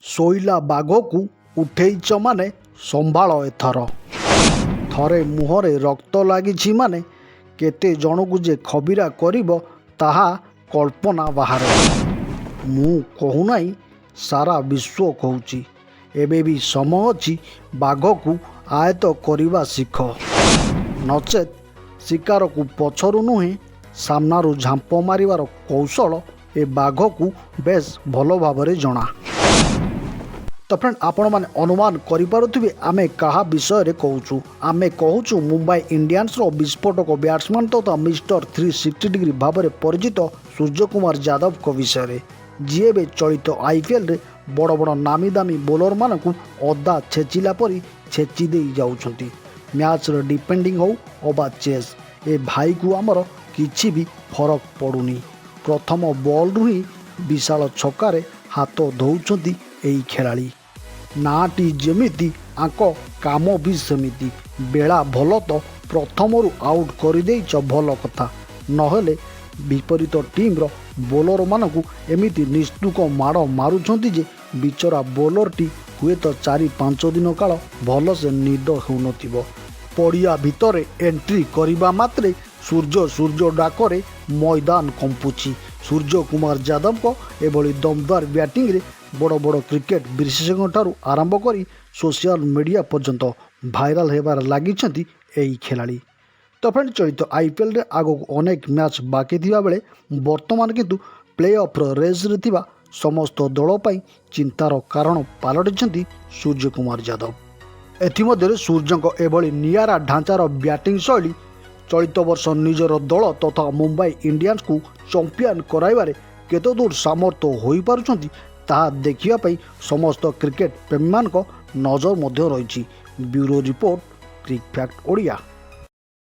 ଶୋଇଲା ବାଘକୁ ଉଠେଇଛ ମାନେ ସମ୍ଭାଳ ଏଥର। ଥରେ ମୁହଁରେ ରକ୍ତ ଲାଗିଛି ମାନେ କେତେ ଜଣକୁ ଯେ ଖବିରା କରିବ ତାହା କଳ୍ପନା ବାହାରେ। ମୁଁ କହୁନାହିଁ, ସାରା ବିଶ୍ୱ କହୁଛି, ଏବେ ବି ସମୟ ଅଛି ବାଘକୁ ଆୟତ୍ତ କରିବା ଶିଖ। ନଚେତ୍ ଶିକାରକୁ ପଛରୁ ନୁହେଁ ସାମ୍ନାରୁ ଝାମ୍ପ ମାରିବାର କୌଶଳ ଏ ବାଘକୁ ବେଶ୍ ଭଲ ଭାବରେ ଜଣା। ତ ଫ୍ରେଣ୍ଡ, ଆପଣମାନେ ଅନୁମାନ କରିପାରୁଥିବେ ଆମେ କାହା ବିଷୟରେ କହୁଛୁ। ଆମେ କହୁଛୁ ମୁମ୍ବାଇ ଇଣ୍ଡିଆନ୍ସର ବିସ୍ଫୋଟକ ବ୍ୟାଟ୍ସମ୍ୟାନ୍ ତଥା ମିଷ୍ଟର 360 ଡିଗ୍ରୀ ଭାବରେ ପରିଚିତ ସୂର୍ଯ୍ୟକୁମାର ଯାଦବଙ୍କ ବିଷୟରେ, ଯିଏ ଏବେ ଚଳିତ IPLରେ ବଡ଼ ବଡ଼ ନାମୀ ଦାମୀ ବୋଲରମାନଙ୍କୁ ଅଦା ଛେଚିଲା ପରି ଛେଚି ଦେଇ ଯାଉଛନ୍ତି। ମ୍ୟାଚ୍ର ଡିଫେଣ୍ଡିଂ ହେଉ ଅବା ଚେସ୍, ଏ ଭାଇକୁ ଆମର କିଛି ବି ଫରକ ପଡ଼ୁନି। ପ୍ରଥମ ବଲ୍ରୁ ହିଁ ବିଶାଳ ଛକାରେ ହାତ ଧୋଉଛନ୍ତି ଏହି ଖେଳାଳି। ନାଁଟି ଯେମିତି ଆଙ୍କ କାମ ବି ସେମିତି। ବେଳା ଭଲ ତ ପ୍ରଥମରୁ ଆଉଟ୍ କରିଦେଇଛ ଭଲ କଥା, ନହେଲେ ବିପରୀତ ଟିମ୍ର ବୋଲରମାନଙ୍କୁ ଏମିତି ନିସ୍ତୁକ ମାଡ଼ ମାରୁଛନ୍ତି ଯେ ବିଚରା ବୋଲରଟି ହୁଏତ 4-5 ଦିନ କାଳ ଭଲସେ ନିଦ ହେଉନଥିବ। ପଡ଼ିଆ ଭିତରେ ଏଣ୍ଟ୍ରି କରିବା ମାତ୍ରେ ସୂର୍ଯ୍ୟ ଡାକରେ ମଇଦାନ କମ୍ପୁଛି। ସୂର୍ଯ୍ୟକୁମାର ଯାଦବଙ୍କ ଏଭଳି ଦମଦାର ବ୍ୟାଟିଂରେ ବଡ଼ ବଡ଼ କ୍ରିକେଟ ବିଶେଷଜ୍ଞଠାରୁ ଆରମ୍ଭ କରି ସୋସିଆଲ ମିଡ଼ିଆ ପର୍ଯ୍ୟନ୍ତ ଭାଇରାଲ ହେବାରେ ଲାଗିଛନ୍ତି ଏହି ଖେଳାଳି। ତ ଫ୍ରେଣ୍ଡ, ଚଳିତ IPLରେ ଆଗକୁ ଅନେକ ମ୍ୟାଚ୍ ବାକି ଥିବାବେଳେ ବର୍ତ୍ତମାନ କିନ୍ତୁ ପ୍ଲେ ଅଫ୍ର ରେସ୍ରେ ଥିବା ସମସ୍ତ ଦଳ ପାଇଁ ଚିନ୍ତାର କାରଣ ପାଲଟିଛନ୍ତି ସୂର୍ଯ୍ୟକୁମାର ଯାଦବ। ଏଥିମଧ୍ୟରେ ସୂର୍ଯ୍ୟଙ୍କ ଏଭଳି ନିଆରା ଢାଞ୍ଚାର ବ୍ୟାଟିଂ ଶୈଳୀ ଚଳିତ ବର୍ଷ ନିଜର ଦଳ ତଥା ମୁମ୍ବାଇ ଇଣ୍ଡିଆନ୍ସକୁ ଚମ୍ପିଆନ କରାଇବାରେ କେତେଦୂର ସାମର୍ଥ୍ୟ ହୋଇପାରୁଛନ୍ତି ତାହା ଦେଖିବା ପାଇଁ ସମସ୍ତ କ୍ରିକେଟ ପ୍ରେମୀମାନଙ୍କ ନଜର ମଧ୍ୟ ରହିଛି। Bureau report, creek fact Odia.